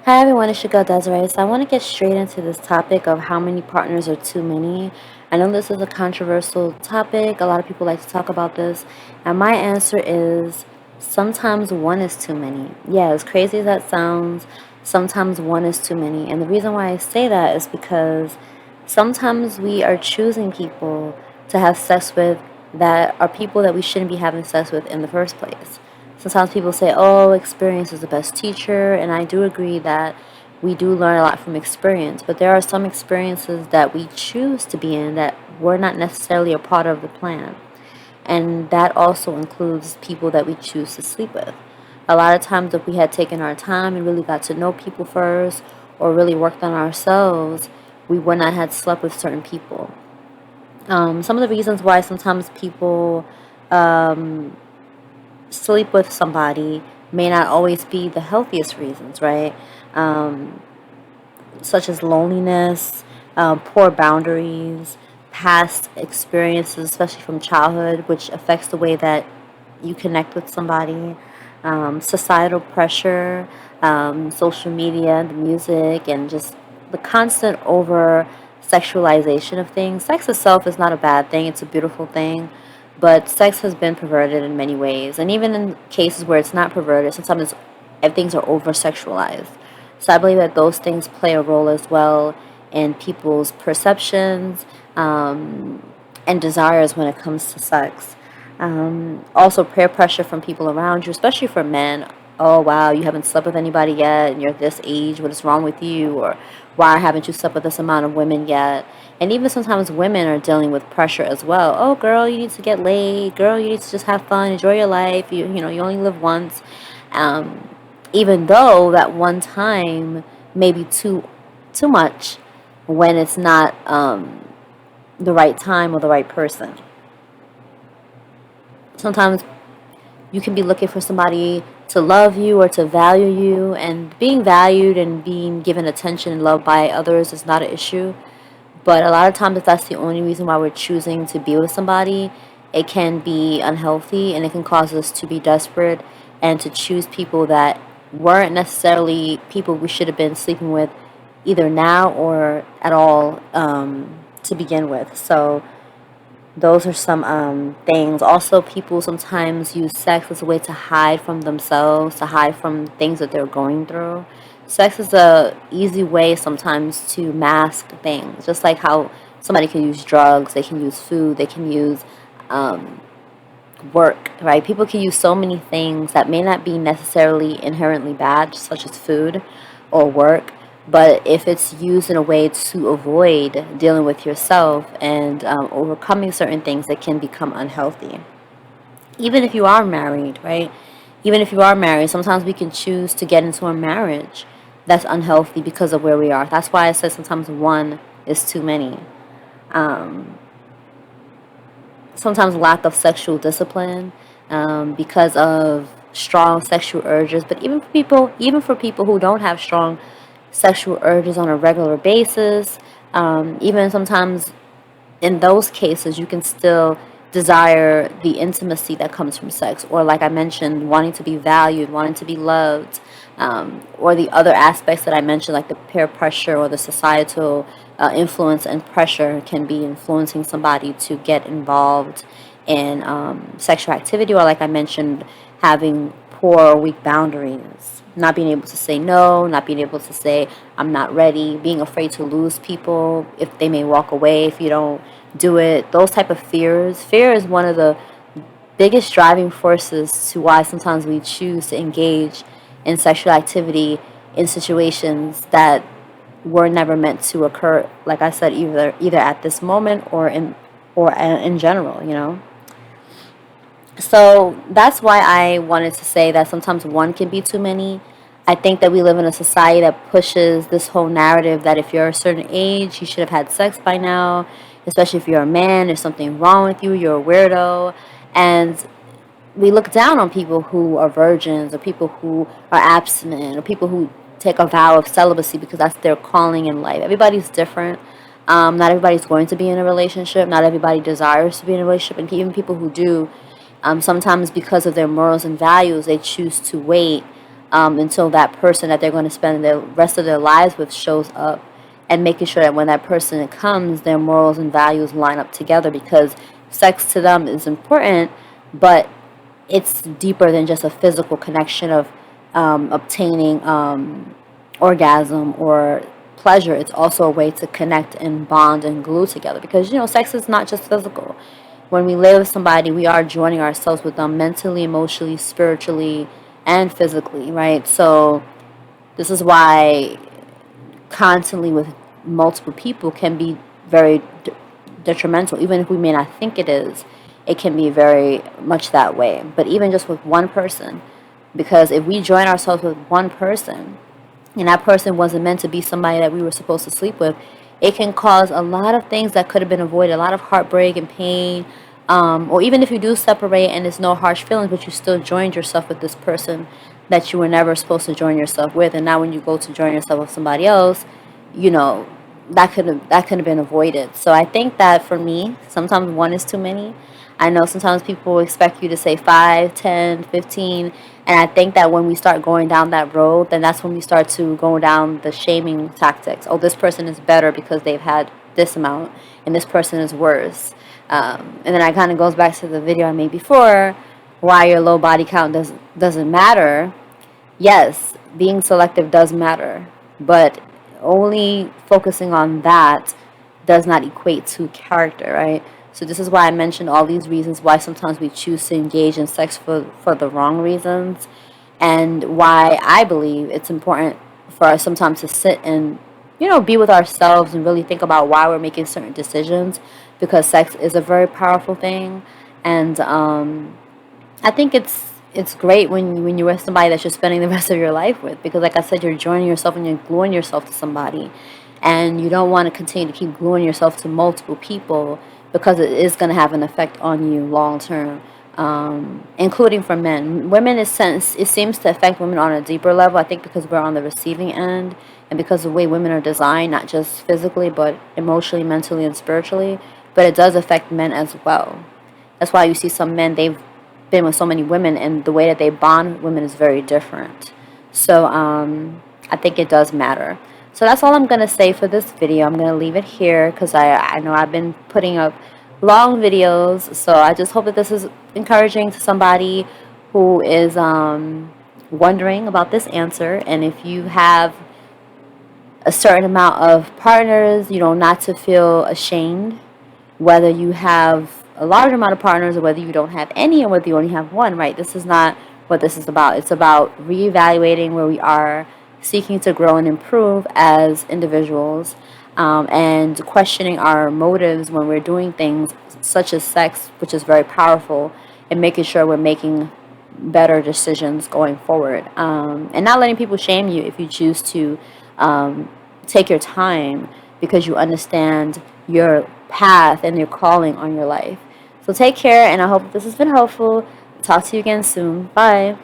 Hi everyone, it's your girl Desiree. So I want to get straight into this topic of how many partners are too many. I know this is a controversial topic. A lot of people like to talk about this. And my answer is sometimes one is too many. Yeah, as crazy as that sounds, sometimes one is too many. And the reason why I say that is because sometimes we are choosing people to have sex with that are people that we shouldn't be having sex with in the first place. Sometimes people say, oh, experience is the best teacher, and I do agree that we do learn a lot from experience, but there are some experiences that we choose to be in that were not necessarily a part of the plan. And that also includes people that we choose to sleep with. A lot of times, if we had taken our time and really got to know people first or really worked on ourselves, we would not have slept with certain people. Some of the reasons why sometimes people sleep with somebody may not always be the healthiest reasons, right? Um, Such as loneliness, poor boundaries, past experiences, especially from childhood, which affects the way that you connect with somebody, societal pressure, social media, the music, and just the constant over sexualization of things. Sex itself is not a bad thing, it's a beautiful thing, but sex has been perverted in many ways. And even in cases where it's not perverted, sometimes things are over sexualized. So I believe that those things play a role as well in people's perceptions and desires when it comes to sex. Also, peer pressure from people around you, especially for men. Oh, wow, you haven't slept with anybody yet, and you're this age. What is wrong with you? Or why haven't you slept with this amount of women yet? And even sometimes women are dealing with pressure as well. Oh, girl, you need to get laid. Girl, you need to just have fun, enjoy your life. You only live once. Um, Even though that one time may be too much when it's not the right time or the right person. Sometimes you can be looking for somebody to love you or to value you, and being valued and being given attention and love by others is not an issue. But a lot of times, if that's the only reason why we're choosing to be with somebody, it can be unhealthy and it can cause us to be desperate and to choose people that weren't necessarily people we should have been sleeping with either now or at all to begin with. So those are some things. Also, people sometimes use sex as a way to hide from themselves, to hide from things that they're going through. Sex is a easy way sometimes to mask things, just like how somebody can use drugs, they can use food, they can use um, work, right? People can use so many things that may not be necessarily inherently bad, such as food or work, but if it's used in a way to avoid dealing with yourself and overcoming certain things, it can become unhealthy. Even if you are married, right? Even if you are married, sometimes we can choose to get into a marriage that's unhealthy because of where we are. That's why I said sometimes one is too many. Um, Sometimes lack of sexual discipline because of strong sexual urges. But even for people who don't have strong sexual urges on a regular basis, even sometimes in those cases, you can still desire the intimacy that comes from sex, or like I mentioned, wanting to be valued, wanting to be loved, or the other aspects that I mentioned, like the peer pressure or the societal influence and pressure can be influencing somebody to get involved in sexual activity, or like I mentioned, having poor or weak boundaries, not being able to say no, not being able to say I'm not ready, being afraid to lose people if they may walk away if you don't do it. Those type of fears. Fear is one of the biggest driving forces to why sometimes we choose to engage in sexual activity in situations that were never meant to occur. Like I said, either at this moment or in general. So that's why I wanted to say that sometimes one can be too many. I think that we live in a society that pushes this whole narrative that if you're a certain age, you should have had sex by now, especially if you're a man, there's something wrong with you, you're a weirdo. And we look down on people who are virgins or people who are abstinent or people who take a vow of celibacy because that's their calling in life. Everybody's different. Not everybody's going to be in a relationship. Not everybody desires to be in a relationship. And even people who do, sometimes because of their morals and values, they choose to wait until that person that they're going to spend the rest of their lives with shows up, and making sure that when that person comes, their morals and values line up together, because sex to them is important, but it's deeper than just a physical connection of obtaining orgasm or pleasure. It's also a way to connect and bond and glue together, because sex is not just physical. When we lay with somebody, we are joining ourselves with them mentally, emotionally, spiritually, and physically, right? So this is why constantly with multiple people can be very detrimental. Even if we may not think it is, it can be very much that way. But even just with one person, because if we join ourselves with one person and that person wasn't meant to be somebody that we were supposed to sleep with, it can cause a lot of things that could have been avoided, a lot of heartbreak and pain. Or even if you do separate and there's no harsh feelings, but you still joined yourself with this person that you were never supposed to join yourself with, and now when you go to join yourself with somebody else, you know that could have been avoided. So I think that for me, sometimes one is too many. I know sometimes people expect you to say 5, 10, 15, and I think that when we start going down that road, then that's when we start to go down the shaming tactics. Oh, this person is better because they've had this amount, and this person is worse. And then it kind of goes back to the video I made before, why your low body count doesn't matter. Yes, being selective does matter, but only focusing on that does not equate to character, right? So this is why I mentioned all these reasons why sometimes we choose to engage in sex for the wrong reasons, and why I believe it's important for us sometimes to sit and be with ourselves and really think about why we're making certain decisions, because sex is a very powerful thing. And I think it's great when you're with somebody that you're spending the rest of your life with, because like I said, you're joining yourself and you're gluing yourself to somebody, and you don't want to continue to keep gluing yourself to multiple people, because it is going to have an effect on you long term, including for men. Women, it seems to affect women on a deeper level, I think, because we're on the receiving end, and because of the way women are designed, not just physically but emotionally, mentally, and spiritually. But it does affect men as well. That's why you see some men, they've been with so many women, and the way that they bond with women is very different. So I think it does matter. So that's all I'm going to say for this video. I'm going to leave it here, because I know I've been putting up long videos. So I just hope that this is encouraging to somebody who is wondering about this answer. And if you have a certain amount of partners, not to feel ashamed, whether you have a large amount of partners or whether you don't have any, or whether you only have one, right? This is not what this is about. It's about reevaluating where we are, seeking to grow and improve as individuals, and questioning our motives when we're doing things such as sex, which is very powerful, and making sure we're making better decisions going forward, and not letting people shame you if you choose to take your time, because you understand your path and your calling on your life. So take care, and I hope this has been helpful. Talk to you again soon. Bye.